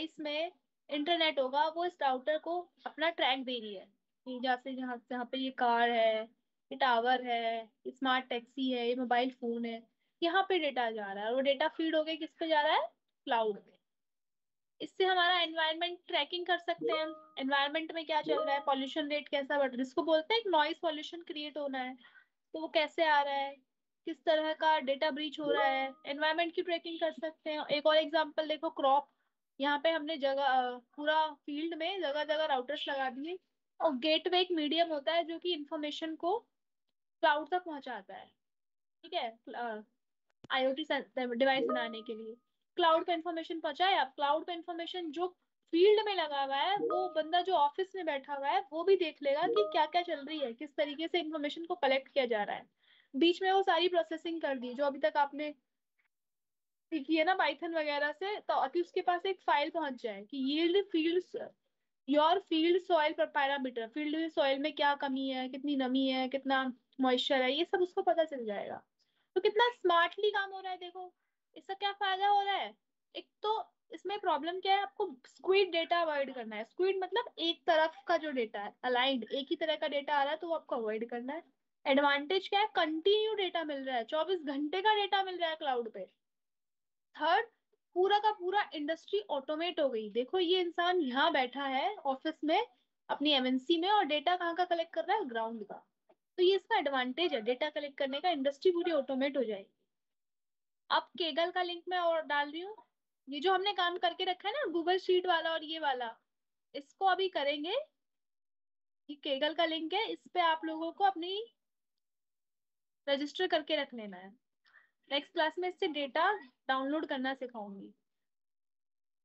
Device में internet होगा वो इस राउटर को अपना ट्रैक दे रही है कि जैसे जहाँ जहाँ पे ये कार है, ये टावर है, ये स्मार्ट टैक्सी है, ये मोबाइल फोन है, यहाँ पे डेटा जा रहा है और वो डेटा फीड होके किस पे जा रहा है, क्लाउड पे। इससे हमारा एनवायरनमेंट ट्रैकिंग कर सकते हैं, एनवायरनमेंट में क्या चल रहा है, पॉल्यूशन रेट कैसा बढ़ रहा है, जिसको बोलते हैं नॉइस पॉल्यूशन क्रिएट होना है, तो वो कैसे आ रहा है, किस तरह का डेटा ब्रीच हो रहा है, एनवायरनमेंट की ट्रैकिंग कर सकते हैं। एक और एग्जांपल देखो, क्रॉप। यहाँ पे हमने पूरा फील्ड में जगह जगह राउटर्स लगा दिए, और गेटवे एक मीडियम होता है जो कि इंफॉर्मेशन को क्लाउड तक पहुंचाता है। ठीक है, आईओटी डिवाइस बनाने के लिए क्लाउड पे इंफॉर्मेशन पहुंचाए। आप क्लाउड पे इंफॉर्मेशन जो फील्ड में लगा हुआ है, वो बंदा जो ऑफिस में बैठा हुआ है वो भी देख लेगा कि क्या क्या चल रही है, किस तरीके से इंफॉर्मेशन को कलेक्ट किया जा रहा है। बीच में वो सारी प्रोसेसिंग कर दी जो अभी तक आपने सीखी है ना पाइथन वगैरह से, तो अभी उसके पास एक फाइल पहुंच जाए कि yield fields, your field soil पर पैरामीटर, फील्ड सॉइल में क्या कमी है, कितनी नमी है, कितना मॉइस्चर है, ये सब उसको पता चल जाएगा। तो कितना स्मार्टली काम हो रहा है देखो। इसका क्या फायदा हो रहा है? एक तो इसमें प्रॉब्लम क्या है, आपको स्क्वीड डेटा अवॉइड करना है। स्क्वीड मतलब एक तरफ का जो डेटा है, अलाइंड एक ही तरह का डेटा आ रहा है, तो वो आपको अवॉइड करना है। एडवांटेज क्या है, कंटिन्यू डेटा मिल रहा है, 24 घंटे का डेटा मिल रहा है क्लाउड पे। थर्ड, पूरा का पूरा इंडस्ट्री ऑटोमेट हो गई। देखो ये इंसान यहाँ बैठा है ऑफिस में अपनी एमएनसी में, और डेटा कहाँ का कलेक्ट कर रहा है, ग्राउंड का। तो ये इसका एडवांटेज है डेटा कलेक्ट करने का, इंडस्ट्री पूरी ऑटोमेट हो जाएगी। अब केगल का लिंक मैं और डाल रही हूँ। ये जो हमने काम करके रखा है ना गूगल शीट वाला और ये वाला, इसको अभी करेंगे। ये केगल का लिंक है, इस पे आप लोगों को अपनी रजिस्टर करके रख लेना है। नेक्स्ट क्लास में इससे डेटा डाउनलोड करना सिखाऊंगी।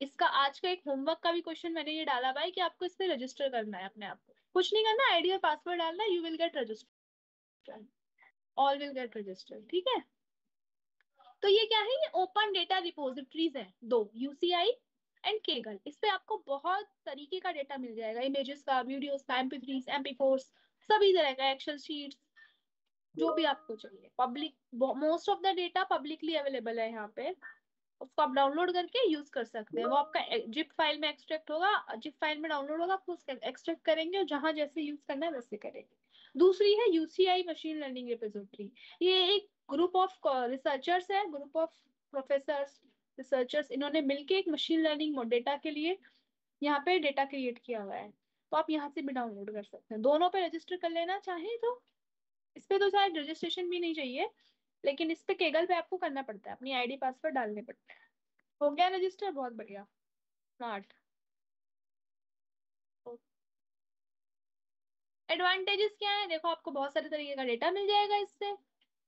इसका आज का एक होमवर्क का भी क्वेश्चन मैंने ये डाला हुआ है कि आपको इस पे रजिस्टर करना है अपने आप को। कुछ नहीं करना, आईडी और पासवर्ड डालना है, you will get register, all will get register. ठीक है। तो ये क्या है, ये ओपन डेटा रिपोजिटरीज है दो, यूसीआई एंड केगल। इस पे आपको बहुत तरीके का डेटा मिल जाएगा, इमेजेस का, वीडियोस का, MP3, MP4, सभी तरह का, एक्सेल शीट्स, जो भी आपको चाहिए। Public, most of the data publicly available है यहाँ पे, उसको आप डाउनलोड करके यूज कर सकते हैं। वो आपका जिप फाइल में एक्सट्रैक्ट होगा, जिप फाइल में डाउनलोड होगा, आपको उसका एक्सट्रैक्ट करेंगे और जहां जैसे यूज करना है वैसे करेंगे। दूसरी है यूसीआई मशीन लर्निंग रिपोजिटरी। ये एक ग्रुप ऑफ रिसर्चर्स है, ग्रुप ऑफ प्रोफेसर्स, रिसर्चर्स, इन्होंने मिलके एक मशीन लर्निंग डेटा के लिए यहाँ पे डेटा क्रिएट किया हुआ है। तो आप यहाँ से भी डाउनलोड कर सकते हैं, दोनों पे रजिस्टर कर लेना चाहें तो। इस पे तो शायद रजिस्ट्रेशन भी नहीं चाहिए, लेकिन इस पे केगल पे आपको करना पड़ता है, अपनी आईडी पासवर्ड डालने पड़ते हैं। हो गया रजिस्टर, बहुत बढ़िया, स्मार्ट। एडवांटेजेस क्या है देखो, आपको बहुत सारे तरीके का डेटा मिल जाएगा इससे,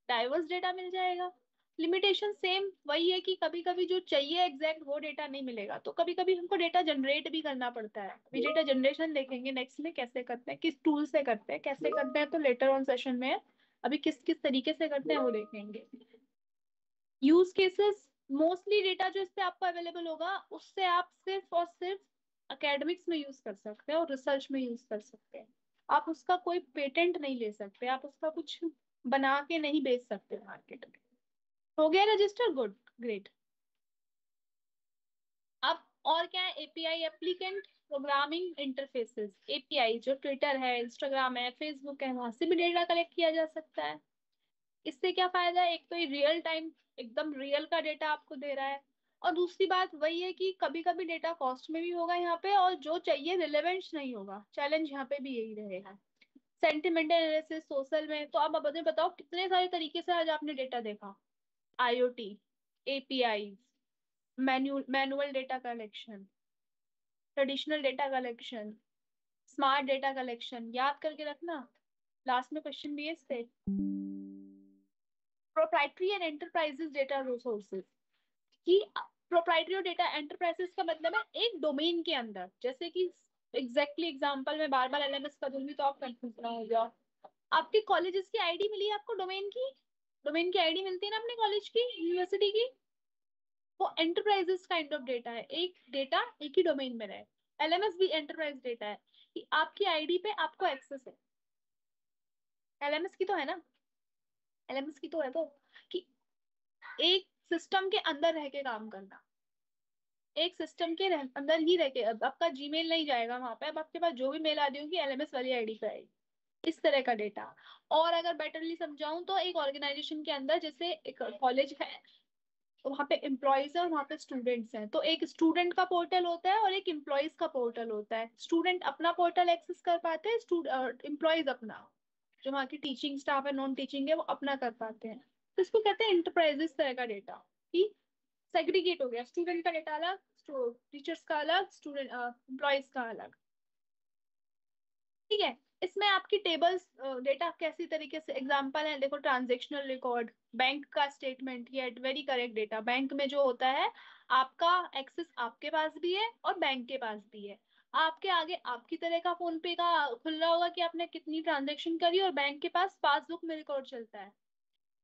डाइवर्स डेटा मिल जाएगा। लिमिटेशन सेम वही है कि कभी कभी जो चाहिए एग्जैक्ट वो डेटा नहीं मिलेगा, तो कभी कभी हमको डेटा जनरेट भी करना पड़ता है। अभी डेटा जनरेशन देखेंगे नेक्स्ट में कैसे करते हैं, किस टूल से करते हैं, कैसे करते हैं, तो लेटर ऑन सेशन में है। अभी किस किस तरीके से करते हैं वो देखेंगे। यूज केसेस, मोस्टली डेटा जो इस पे आपको अवेलेबल होगा उससे आप सिर्फ और सिर्फ एकेडमिक्स में यूज कर सकते हैं और रिसर्च में यूज कर सकते हैं। आप उसका कोई पेटेंट नहीं ले सकते, आप उसका कुछ बना के नहीं बेच सकते मार्केट में। हो गया रजिस्टर, गुड, ग्रेट। अब और क्या है, API, applicant programming interfaces. API जो ट्विटर है, इंस्टाग्राम है, फेसबुक है, वहां से भी डेटा कलेक्ट किया जा सकता है। इससे क्या फायदा है, एक तो ये रियल टाइम एकदम रियल का डेटा आपको दे रहा है, और दूसरी बात वही है कि कभी कभी डेटा कॉस्ट में भी होगा यहाँ पे, और जो चाहिए रिलेवेंस नहीं होगा। चैलेंज यहाँ पे भी यही रहेगा। सेंटिमेंटल एनालिसिस, सोशल में, तो अब मुझे बताओ कितने सारे तरीके से आज आपने डेटा देखा। IoT, API, manual data collection, traditional data collection, smart data collection. याद करके रखना, लास्ट में क्वेश्चन भी है इससे। Proprietary and enterprises data resources, कि प्रोप्राइटरी डेटा एंटरप्राइजेस का मतलब है एक डोमेन के अंदर, जैसे कि एग्जैक्टली एग्जांपल में बार बार एलएमएस कर दूंगी तो आप कंफ्यूज ना हो जाओ। आपके कॉलेजेस की आईडी मिली है आपको, डोमेन की, डोमेन की आईडी मिलती है ना अपने कॉलेज की, यूनिवर्सिटी की। वो एंटरप्राइजेस काइंड ऑफ डेटा है, एक डेटा एक ही डोमेन में रहे। एलएमएस भी एंटरप्राइज डेटा है कि आपकी आईडी पे आपको एक्सेस है। एलएमएस की तो है ना, एलएमएस की तो है, तो कि एक सिस्टम के अंदर रह के काम करना। एक सिस्टम के अंदर ही रह के, अब आपका जीमेल नहीं जाएगा वहां पे, अब आपके पास जो भी मेल आती होगी एलएमएस वाली आईडी पे आएगी, इस तरह का डेटा। और अगर बेटरली समझाऊं तो एक ऑर्गेनाइजेशन के अंदर, जैसे एक कॉलेज है, तो वहाँ पे एम्प्लॉयज है और वहाँ पे स्टूडेंट्स हैं, तो एक स्टूडेंट का पोर्टल होता है और एक एम्प्लॉयज का पोर्टल होता है। स्टूडेंट अपना पोर्टल एक्सेस कर पाते हैं, एम्प्लॉयज अपना, जो वहाँ की टीचिंग स्टाफ है, नॉन टीचिंग है, वो अपना कर पाते हैं। तो इसको कहते हैं इंटरप्राइजेस तरह का डेटा, कि सेग्रीगेट हो गया, स्टूडेंट का डेटा अलग, टीचर्स का अलग, स्टूडेंट एम्प्लॉयज का अलग। ठीक है। इसमें आपकी टेबल्स डेटा कैसी तरीके से एग्जांपल है, देखो ट्रांजैक्शनल रिकॉर्ड, बैंक का स्टेटमेंट, ये वेरी करेक्ट डेटा। बैंक में जो होता है, आपका एक्सेस आपके पास भी है और बैंक के पास भी है। आपके आगे आपकी तरह का फोन पे का खुल रहा होगा कि आपने कितनी ट्रांजैक्शन करी, और बैंक के पास पासबुक में रिकॉर्ड चलता है।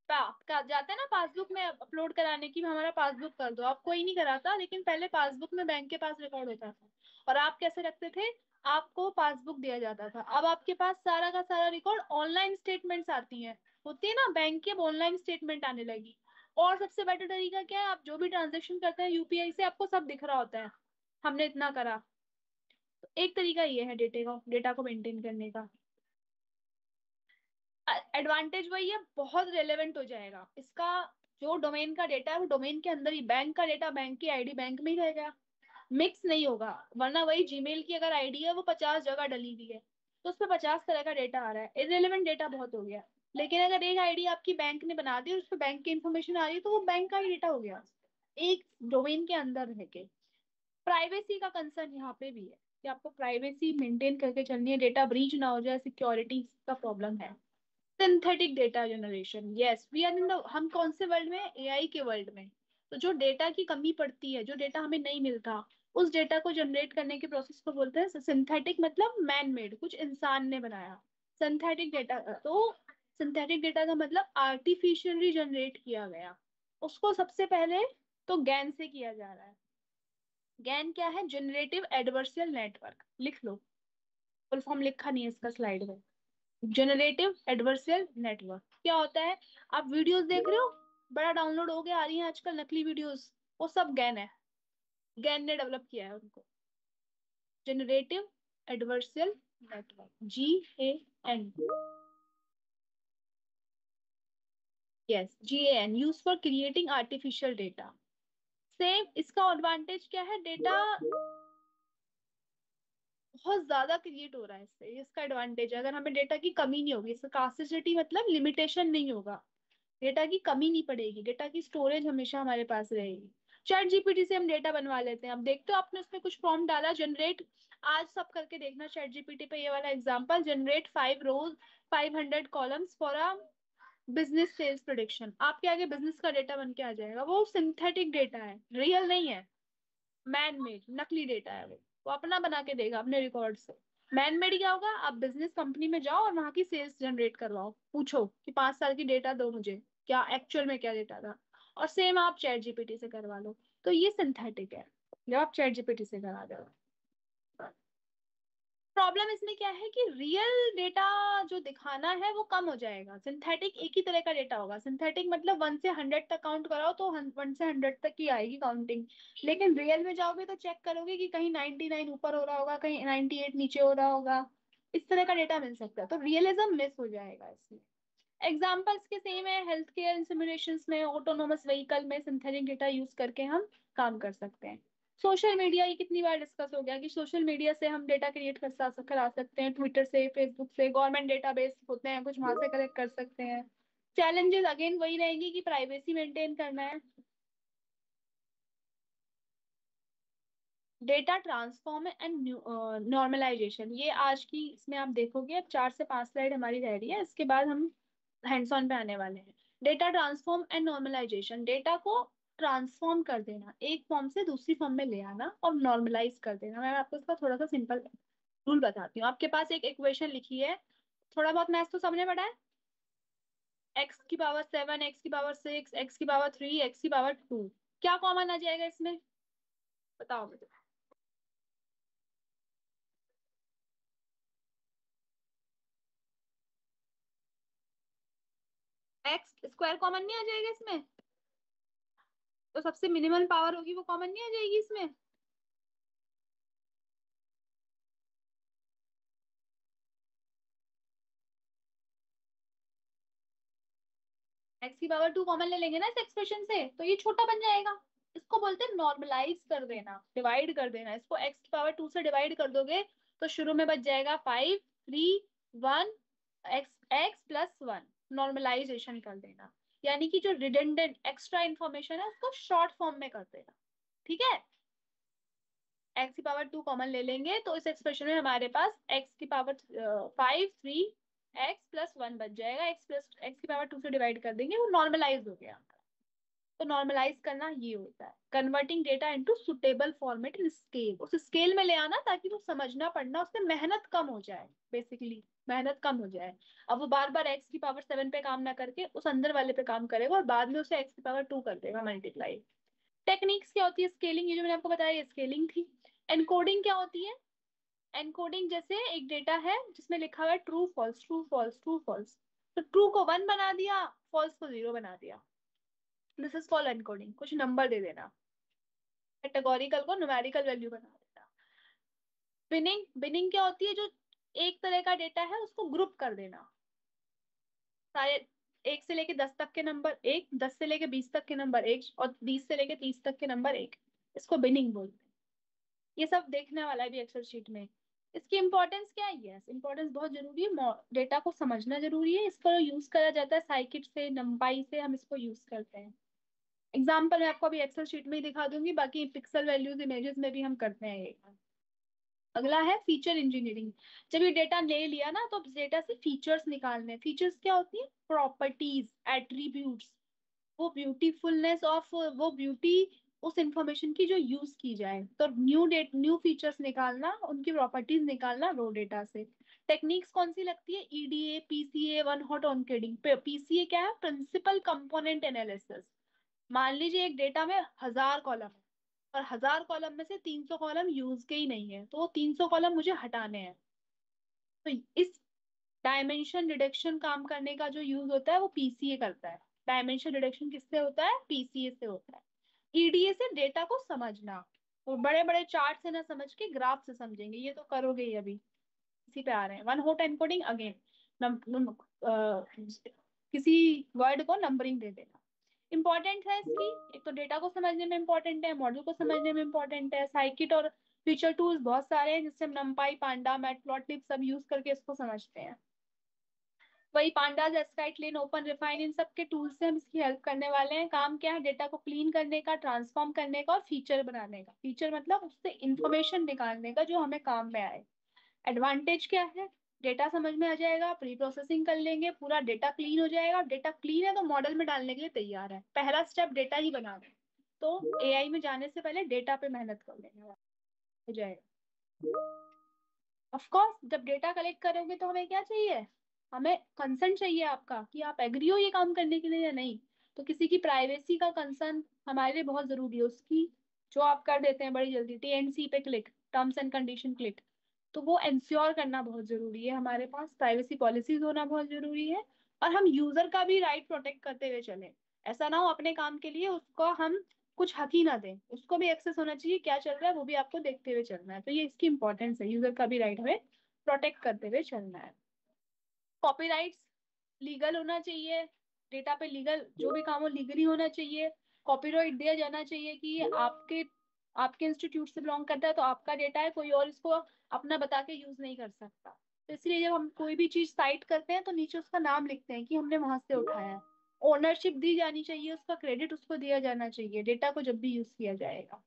आपका जाता है ना पासबुक में अपलोड कराने की, हमारा पासबुक कर दो, आप कोई नहीं कराता, लेकिन पहले पासबुक में बैंक के पास रिकॉर्ड होता था। और आप कैसे रखते थे, आपको पासबुक दिया जाता था, अब आपके पास सारा का सारा रिकॉर्ड, ऑनलाइन स्टेटमेंट्स आती हैं, होती है ना बैंक की, अब ऑनलाइन स्टेटमेंट आने लगी। और सबसे बेटर तरीका क्या है, आप जो भी ट्रांजेक्शन करते हैं यूपीआई से, आपको सब दिख रहा होता है, हमने इतना करा। तो एक तरीका ये है डेटा को मेंटेन करने का। एडवांटेज वही है, बहुत रेलेवेंट हो जाएगा इसका। जो डोमेन का डेटा है वो डोमेन के अंदर ही, बैंक का डेटा बैंक की आईडी बैंक में ही रहेगा, मिक्स नहीं होगा। वरना वही जीमेल की अगर आईडी है वो 50 जगह डली हुई है, तो उसमें 50 तरह का डेटा आ रहा है, इरेलीवेंट डेटा बहुत हो गया। लेकिन अगर एक आईडी आपकी बैंक ने बना दी और उस पर बैंक की इंफॉर्मेशन आ रही है, तो वो बैंक का ही डेटा हो गया, एक डोमेन के अंदर है के। प्राइवेसी का कंसर्न यहाँ पे भी है, कि आपको प्राइवेसी मेंटेन करके चलनी है, डेटा ब्रीच ना हो जाए, सिक्योरिटी का प्रॉब्लम है। Synthetic data generation, yes we are in the, हम कौन से वर्ल्ड में, एआई के वर्ल्ड में। तो जो डेटा की कमी पड़ती है, जो डेटा हमें नहीं मिलता, उस डेटा को जनरेट करने के प्रोसेस को बोलते हैं सिंथेटिक, मतलब मैन मेड, कुछ इंसान ने बनाया। सिंथेटिक डेटा, तो सिंथेटिक डेटा का मतलब आर्टिफिशियली जनरेट किया गया। उसको सबसे पहले तो गैन से किया जा रहा है। गैन क्या है, जनरेटिव एडवर्सियल नेटवर्क, लिख लो, फुल फॉर्म लिखा नहीं है इसका स्लाइड में। जनरेटिव एडवर्सियल नेटवर्क क्या होता है, आप वीडियोस देख रहे हो, बड़ा डाउनलोड हो गया, आ रही है आजकल नकली वीडियोस, वो सब गैन है, गैन ने डेवलप किया है उनको। Generative adversarial network, GAN, yes GAN, use for creating artificial data. Same इसका एडवांटेज क्या है, डेटा बहुत ज्यादा क्रिएट हो रहा है इससे, ये इसका एडवांटेज है। अगर हमें डेटा की कमी नहीं होगी, इसका स्कार्सिटी मतलब लिमिटेशन नहीं होगा, डेटा की कमी नहीं पड़ेगी, डेटा की स्टोरेज हमेशा हमारे पास रहेगी। चैट जीपीटी से हम डेटा बनवा लेते हैं, अब देखते हो आपने उसमें कुछ प्रॉम्प्ट डाला, जनरेट, आज सब करके देखना चैट जीपीटी पे ये वाला example, generate 5 rows 500 columns for a business sales prediction, आपके आगे बिजनेस का डेटा बन के आ जाएगा। वो सिंथेटिक डेटा है, रियल नहीं है, मैन मेड नकली डेटा है वो अपना बना के देगा अपने रिकॉर्ड से। मैन मेड क्या होगा, आप बिजनेस कंपनी में जाओ और वहां की सेल्स जनरेट करवाओ, पूछो कि 5 साल की डेटा दो मुझे, क्या एक्चुअल में क्या डेटा था, और सेम आप चैट जीपीटी से करवा लो। तो ये सिंथेटिक है, जब आप चैट जीपीटी से करा दो। प्रॉब्लम इसमें क्या है कि रियल डेटा जो दिखाना है वो कम हो जाएगा, सिंथेटिक एक ही तरह का डेटा होगा। सिंथेटिक मतलब 1 से 100 तक काउंट कराओ तो 1 से 100 तक ही आएगी काउंटिंग। लेकिन रियल में जाओगे तो चेक करोगे कि कहीं 99 ऊपर हो रहा होगा, कहीं 98 नीचे हो रहा होगा, इस तरह का डेटा मिल सकता है, तो रियलिज्म मिस हो जाएगा इसमें। एग्जाम्पल्स के सेम है, हेल्थ केयर सिमुलेशंस में, ऑटोनोमस व्हीकल में सिंथेटिक डेटा यूज करके हम काम कर सकते हैं। सोशल मीडिया, ये कितनी बार डिस्कस हो गया कि सोशल मीडिया से हम डेटा क्रिएट करा सकते हैं, ट्विटर से, फेसबुक से, गवर्नमेंट डेटाबेस होते हैं कुछ, वहां से कलेक्ट कर सकते हैं। चैलेंजेस अगेन वही रहेगी कि प्राइवेसी मेंटेन करना है। डेटा ट्रांसफॉर्म एंड नॉर्मलाइजेशन, ये आज की इसमें आप देखोगे, अब 4 से 5 स्लाइड हमारी रह रही है, इसके बाद हम हैंड्स ऑन पे आने वाले हैं। Data transform and normalization, data को ट्रांसफॉर्म कर देना, एक फॉर्म से दूसरी फॉर्म में ले आना और नॉर्मलाइज कर देना। मैं आपको इसका थोड़ा सा सिंपल रूल बताती हूँ। आपके पास एक इक्वेशन लिखी है, थोड़ा बहुत मैथ्स तो सबने पढ़ा है, x की पावर 7, x की पावर 6, x की पावर 3, x की पावर 2, क्या कॉमन आ जाएगा इसमें, बताओ मुझे। एक्स स्क्वायर कॉमन नहीं आ जाएगा इसमें, तो सबसे मिनिमम पावर होगी वो कॉमन नहीं आ जाएगी इसमें। एक्स की पावर 2 कॉमन ले लेंगे ना इस एक्सप्रेशन से, तो ये छोटा बन जाएगा। इसको बोलते हैं नॉर्मलाइज कर देना, डिवाइड कर देना। इसको एक्स की पावर 2 से डिवाइड कर दोगे तो शुरू में बच जाएगा 5, 3, 1, एक्स एक्स प्लस 1। नॉर्मलाइजेशन कर देना, यानी कि जो रिडंडेंट एक्स्ट्रा इंफॉर्मेशन है उसको शॉर्ट फॉर्म में कर देना। ठीक है, एक्स की पावर 2 कॉमन ले लेंगे तो इस एक्सप्रेशन में हमारे पास एक्स की पावर 5, 3, एक्स प्लस 1 बच जाएगा। एक्स की पावर 2 से डिवाइड कर देंगे, वो नॉर्मलाइज हो गया। तो नॉर्मलाइज करना ये होता है converting data into suitable format in scale. उस स्केल में ले आना ताकि वो समझना पड़ना, उससे मेहनत कम हो जाए, बेसिकली मेहनत कम हो जाए। अब वो बार बार एक्स की पावर 7 पे काम ना करके उस अंदर वाले पे काम करेगा और बाद में उसे एक्स की पावर 2 कर देगा मल्टीप्लाई। टेक्निक्स क्या होती है? स्केलिंग, ये जो मैंने आपको बताया ये स्केलिंग थी। एनकोडिंग क्या होती है? एनकोडिंग जैसे एक डेटा है जिसमें लिखा हुआ है true false true false true false, तो ट्रू को 1 बना दिया, फॉल्स को 0 बना दिया। This is called encoding. कुछ नंबर दे देना, कैटेगोरिकल को न्यूमेरिकल वैल्यू बना देना। बिनिंग, बिनिंग क्या होती है? जो एक तरह का डेटा है उसको ग्रुप कर देना। सारे 1 से लेके 10 तक के नंबर एक, 10 से लेके 20 तक के नंबर एक, और 20 से लेके 30 तक के नंबर एक, इसको बिनिंग बोलते हैं। ये सब देखने वाला है भी एक्सेल शीट में। इसकी इंपॉर्टेंस क्या है? यस, इंपॉर्टेंस बहुत जरूरी है, डेटा को समझना जरूरी है। इसको यूज करा जाता है साइकिट से, नंपाई से हम इसको यूज करते हैं। एग्जाम्पल मैं आपको अभी एक्सेल शीट में ही दिखा दूंगी, बाकी पिक्सल वैल्यूज इमेजेस में भी हम करते हैं ये। अगला है फीचर इंजीनियरिंग। जब ये डेटा ले लिया ना तो डेटा से फीचर्स निकालने हैं। फीचर्स क्या होती है? प्रॉपर्टीज, एट्रीब्यूट्स, वो ब्यूटीफुलनेस ऑफ वो ब्यूटी उस इंफॉर्मेशन की जो यूज की जाए। तो न्यू फीचर्स निकालना, उनकी प्रॉपर्टीज निकालना रो डेटा से। टेक्निक्स कौन सी लगती है? EDA, PCA, one hot encoding. PCA क्या है? Principal component analysis. मान लीजिए एक डेटा में 1000 कॉलम है और 1000 कॉलम में से 300 कॉलम यूज के ही नहीं है, तो वो 300 कॉलम मुझे हटाने हैं। तो इस डायमेंशन रिडक्शन काम करने का जो यूज होता है वो पीसीए करता है। डायमेंशन रिडक्शन किससे होता है? पीसीए से होता है। ईडीए से डेटा को समझना, वो बड़े बड़े चार्ट से ना समझ के ग्राफ से समझेंगे, ये तो करोगे ही अभी, इसी पे आ रहे हैं। वन हॉट एनकोडिंग अगेन, किसी वर्ड को नंबरिंग दे देना। इंपॉर्टेंट है इसकी, एक तो डेटा को समझने में इंपॉर्टेंट है, मॉडल को समझने में इंपॉर्टेंट है। साइकिट और फीचर टूल्स बहुत सारे हैं जिससे हम नंपाई, पांडा, मैटप्लॉटलिब सब यूज करके इसको समझते हैं। वही पांडास, एस्काइटलिन, ओपन रिफाइन, इन सब के टूल्स से हम इसकी हेल्प करने वाले हैं। काम क्या है? डेटा को क्लीन करने का, ट्रांसफॉर्म करने का और फीचर बनाने का। फीचर मतलब उससे इंफॉर्मेशन निकालने का जो हमें काम में आए। एडवांटेज क्या है? डेटा समझ में आ जाएगा, प्री प्रोसेसिंग कर लेंगे, पूरा डेटा क्लीन हो जाएगा। डेटा क्लीन है तो मॉडल में डालने के लिए तैयार है। पहला स्टेप डेटा ही बना दे, तो एआई में जाने से पहले डेटा पे मेहनत कर लेंगे, हो जाएगा। ऑफ कोर्स जब डेटा कलेक्ट करोगे तो हमें क्या चाहिए? हमें कंसेंट चाहिए आपका, कि आप एग्री हो ये काम करने के लिए या नहीं। तो किसी की प्राइवेसी का कंसर्न हमारे लिए बहुत जरूरी है। उसकी जो आप कर देते हैं बड़ी जल्दी टीएनसी पे click, terms and condition click, तो वो इंश्योर करना बहुत जरूरी है। हमारे पास प्राइवेसी पॉलिसीज होना बहुत जरूरी है, और हम यूजर का भी राइट प्रोटेक्ट करते हुए चलें। ऐसा ना हो अपने काम के लिए उसको हम कुछ हक ही ना दें, उसको भी एक्सेस होना चाहिए, क्या चल रहा है वो भी आपको देखते हुए चलना है। तो ये इसकी इंपॉर्टेंस है, यूजर का भी राइट हमें प्रोटेक्ट करते हुए चलना है। कॉपीराइट्स लीगल होना चाहिए, डेटा पे लीगल जो भी काम हो लीगली होना चाहिए। कॉपीराइट दिया जाना चाहिए कि ये आपके आपके इंस्टीट्यूट से बिलोंग करता है तो आपका डेटा है, कोई और इसको अपना बता के यूज नहीं कर सकता। तो इसलिए जब हम कोई भी चीज साइट करते हैं तो नीचे उसका नाम लिखते हैं कि हमने वहां से उठाया है। ओनरशिप दी जानी चाहिए, उसका क्रेडिट उसको दिया जाना चाहिए डेटा को जब भी यूज किया जाएगा।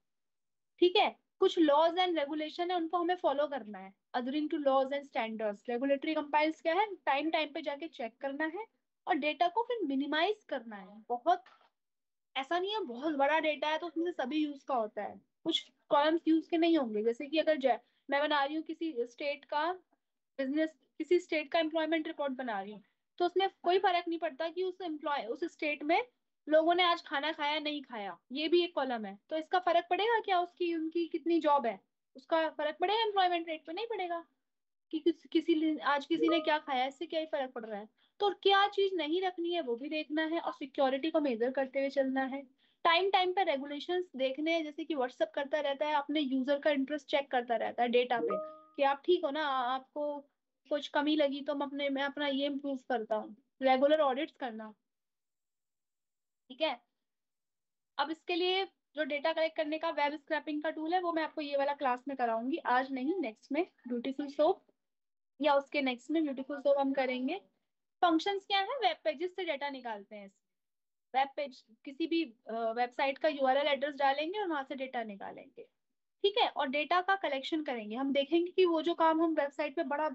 ठीक है, कुछ लॉज एंड रेगुलेशन है उनको हमें फॉलो करना है। Adhering to laws and standards, regulatory compliance क्या है? टाइम टाइम पे जाके चेक करना है और डेटा को फिर मिनिमाइज करना है। बहुत ऐसा नहीं है बहुत बड़ा डेटा है तो उसमें से सभी यूज का होता है, कुछ कॉलम्स यूज के नहीं होंगे। जैसे कि अगर मैं बना रही हूँ किसी स्टेट का बिजनेस, किसी स्टेट का एम्प्लॉयमेंट रिपोर्ट बना रही हूँ, तो उसमें कोई फर्क नहीं पड़ता कि उस स्टेट में लोगों ने आज खाना खाया नहीं खाया, ये भी एक कॉलम है। तो इसका फर्क पड़ेगा क्या? उसकी उनकी कितनी जॉब है उसका फर्क पड़ेगा एम्प्लॉयमेंट रेट पे? नहीं पड़ेगा। कि आज किसी ने क्या खाया, इससे क्या ही फर्क पड़ रहा है। तो क्या चीज नहीं रखनी है वो भी देखना है, और सिक्योरिटी को मेजर करते हुए चलना है। टाइम टाइम पे रेगुलेशंस देखने हैं, जैसे कि व्हाट्सअप करता रहता है अपने यूजर का इंटरेस्ट चेक करता रहता है डेटा पे, कि आप ठीक हो ना, आपको कुछ कमी लगी तो मैं अपना ये इम्प्रूव करता हूँ। रेगुलर ऑडिट्स करना, ठीक है। अब इसके लिए जो डेटा कलेक्ट करने का वेब स्क्रैपिंग का टूल है वो मैं आपको ये वाला क्लास में कराऊंगी, आज नहीं नेक्स्ट में ब्यूटीफुल सोप, या उसके नेक्स्ट में ब्यूटीफुल सोप हम करेंगे। फंक्शंस क्या है, वेब पेजेस से डेटा निकालते हैं। वेब पेज किसी भी वेबसाइट का यूआरएल एड्रेस डालेंगे और वहां से डेटा निकालेंगे। ठीक है, और डेटा का कलेक्शन करेंगे। हम देखेंगे कि वो जो काम हम वेबसाइट पे बड़ा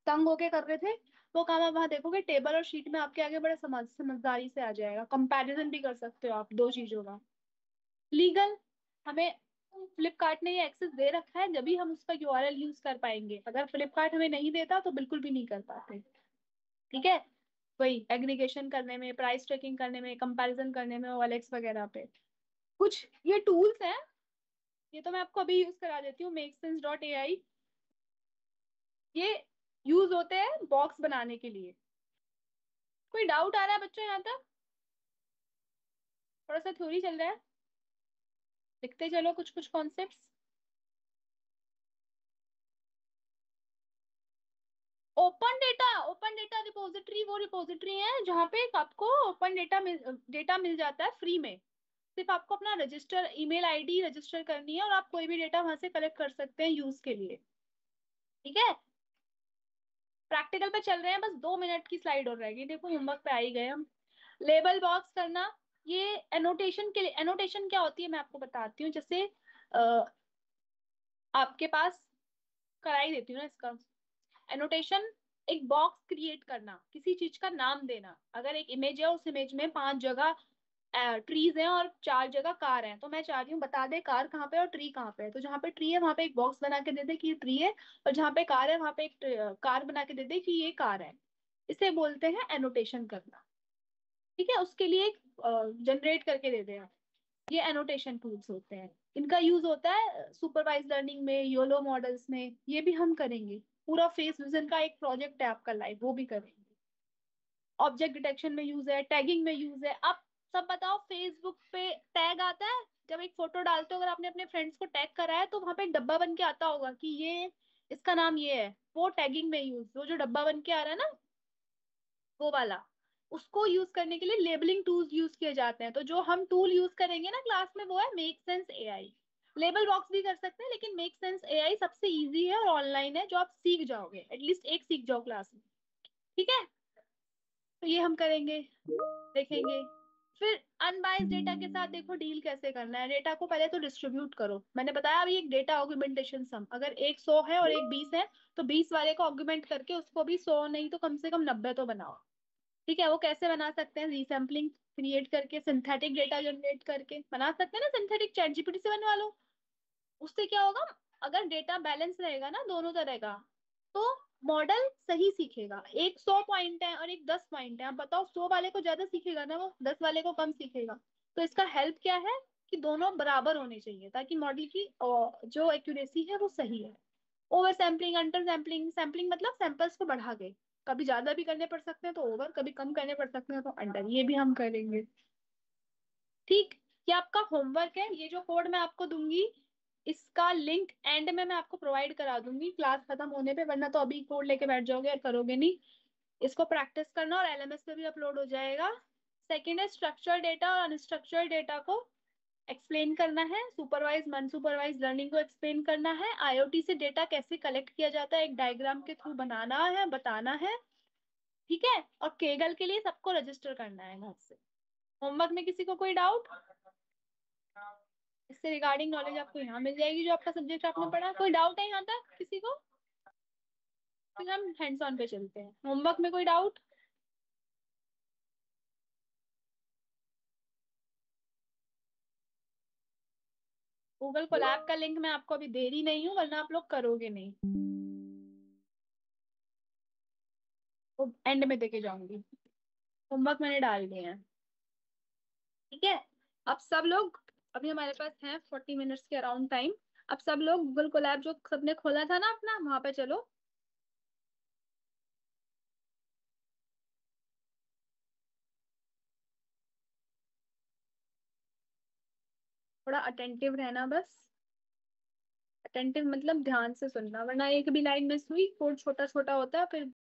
तंग होके कर रहे थे, वो काम आप वहां देखोगे टेबल और शीट में आपके आगे बड़े समझदारी से आ जाएगा। कंपैरिजन भी कर सकते हो आप दो चीजों का। लीगल, हमें फ्लिपकार्ट ने ये एक्सेस दे रखा है, जब भी हम उसका यूआरएल यूज कर पाएंगे। अगर फ्लिपकार्ट हमें नहीं देता तो बिल्कुल भी नहीं कर पाते। ठीक है, वही एग्रीगेशन करने में, प्राइस ट्रैकिंग करने में, कंपैरिजन करने में, ओएलएक्स वगैरह पे कुछ ये टूल्स हैं। ये तो मैं आपको अभी यूज करा देती हूँ, मेकसेंस.ai। ये यूज होते हैं बॉक्स बनाने के लिए। कोई डाउट आ रहा है बच्चों यहाँ तक? थोड़ा सा थ्योरी चल रहा है, लिखते चलो कुछ कुछ कॉन्सेप्ट्स। ओपन डेटा रिपोजिटरी वो रिपोजिटरी है जहाँ पे आपको ओपन डेटा मिल जाता है फ्री में। सिर्फ आपको अपना रजिस्टर ईमेल आईडी रजिस्टर करनी है और आप कोई भी डेटा वहां से कलेक्ट कर सकते हैं यूज के लिए। ठीक है, प्रैक्टिकल पे चल रहे हैं, बस 2 मिनट की स्लाइड और रहेगी। देखो होमवर्क पे आ ही गए हम। लेबल बॉक्स करना, ये एनोटेशन के लिए। एनोटेशन क्या होती है मैं आपको बताती हूँ। जैसे आपके पास कराई देती हूँ ना इसका एनोटेशन। एक बॉक्स क्रिएट करना, किसी चीज का नाम देना। अगर एक इमेज है, उस इमेज में 5 जगह ट्रीज हैं और 4 जगह कार हैं, तो मैं चाह रही हूँ बता दे कार कहाँ पे और ट्री कहाँ पे है। तो जहाँ पे ट्री है वहां पे एक बॉक्स बना के दे दे कि ये ट्री है, और जहाँ पे कार है वहां पे एक कार बना के दे दे कि ये कार है। इसे बोलते हैं एनोटेशन करना। ठीक है, उसके लिए एक जनरेट करके दे दे आप। ये एनोटेशन टूल्स होते हैं। इनका यूज होता है सुपरवाइज लर्निंग में, योलो मॉडल्स में, ये भी हम करेंगे। पूरा फेस विजन का एक प्रोजेक्ट है आपका लाइव, वो भी करेंगे। ऑब्जेक्ट डिटेक्शन में यूज है, टैगिंग में यूज है। आप सब बताओ, फेसबुक पे टैग आता है जब एक फोटो डालते हो, अगर आपने अपने फ्रेंड्स को टैग करा है तो वहां पे एक डब्बा बन के आता होगा कि ये इसका नाम ये है। वो टैगिंग में यूज, वो जो डब्बा बन के आ रहा है ना, वो वाला। उसको यूज करने के लिए लेबलिंग टूल्स यूज किए जाते हैं। तो जो हम टूल यूज करेंगे ना क्लास में वो है make sense AI. Label box भी कर सकते हैं, लेकिन मेक सेंस एआई सबसे इजी है और ऑनलाइन है, जो आप सीख जाओगे, एटलीस्ट एक सीख जाओ क्लास में। ठीक है, तो ये हम करेंगे, देखेंगे। फिर अनबायस्ड डेटा के साथ देखो डील कैसे करना है। डेटा को पहले तो डिस्ट्रीब्यूट करो। मैंने बताया अभी एक डेटा ऑगुमेंटेशन सम, अगर एक 100 है और एक 20 है, तो 20 वाले को ऑगुमेंट करके उसको भी 100 नहीं तो कम से कम 90 तो बनाओ। ठीक है, वो कैसे बना सकते हैं, रीसैम्पलिंग क्रिएट करके, सिंथेटिक डेटा जनरेट करके बना सकते हैं ना। सिंथेटिक चैट जीपीटी से बनवा लो। उससे क्या होगा, अगर डेटा बैलेंस रहेगा ना दोनों तरह का, तो मॉडल सही सीखेगा। एक 100 पॉइंट है और एक 10 पॉइंट है, आप बताओ 100 वाले को ज्यादा सीखेगा ना, वो 10 वाले को कम सीखेगा। तो इसका हेल्प क्या है कि दोनों बराबर होने चाहिए, ताकि मॉडल की जो एक्यूरेसी है वो सही है। Over sampling, under sampling. Sampling मतलब सैंपल्स को बढ़ा के, कभी ज्यादा भी करने पड़ सकते हैं तो ओवर, कभी कम करने पड़ सकते हैं तो अंडर, ये भी हम करेंगे। ठीक, ये आपका होमवर्क है। ये जो कोड मैं आपको दूंगी, इसका लिंक एंड में मैं आपको प्रोवाइड करा दूंगी क्लास खत्म होने पे, वरना तो अभी कोड लेके बैठ जाओगे और करोगे नहीं। इसको प्रैक्टिस करना और एलएमएस पे भी अपलोड हो जाएगा। सेकेंड है स्ट्रक्चर डेटा और अनस्ट्रक्चर्ड डेटा को एक्सप्लेन करना है। सुपरवाइज अनसुपरवाइज लर्निंग को एक्सप्लेन करना है। आईओटी से डेटा कैसे कलेक्ट किया जाता है एक डायग्राम के थ्रू बनाना है, बताना है। ठीक है, और केगल के लिए सबको रजिस्टर करना है घर से। होमवर्क में किसी को कोई डाउट? इससे रिगार्डिंग नॉलेज आपको यहाँ मिल जाएगी जो आपका सब्जेक्ट आपने पढ़ा। कोई डाउट है यहाँ तक किसी को? फिर हम हैंड्स ऑन पे चलते हैं। होमवर्क में कोई डाउट? गूगल कोलैब का लिंक मैं आपको अभी दे रही नहीं हूँ, वरना आप लोग करोगे नहीं। वो एंड में देके जाऊंगी। होमवर्क मैंने डाल दिए हैं। ठीक है, अब सब लोग, अभी हमारे पास है 40 मिनट्स के अराउंड टाइम। अब सब लोग गूगल कोलैब जो सबने खोला था ना अपना, वहां पे चलो। थोड़ा अटेंटिव रहना बस। अटेंटिव मतलब ध्यान से सुनना, वरना एक भी लाइन मिस हुई, कोड छोटा छोटा होता है फिर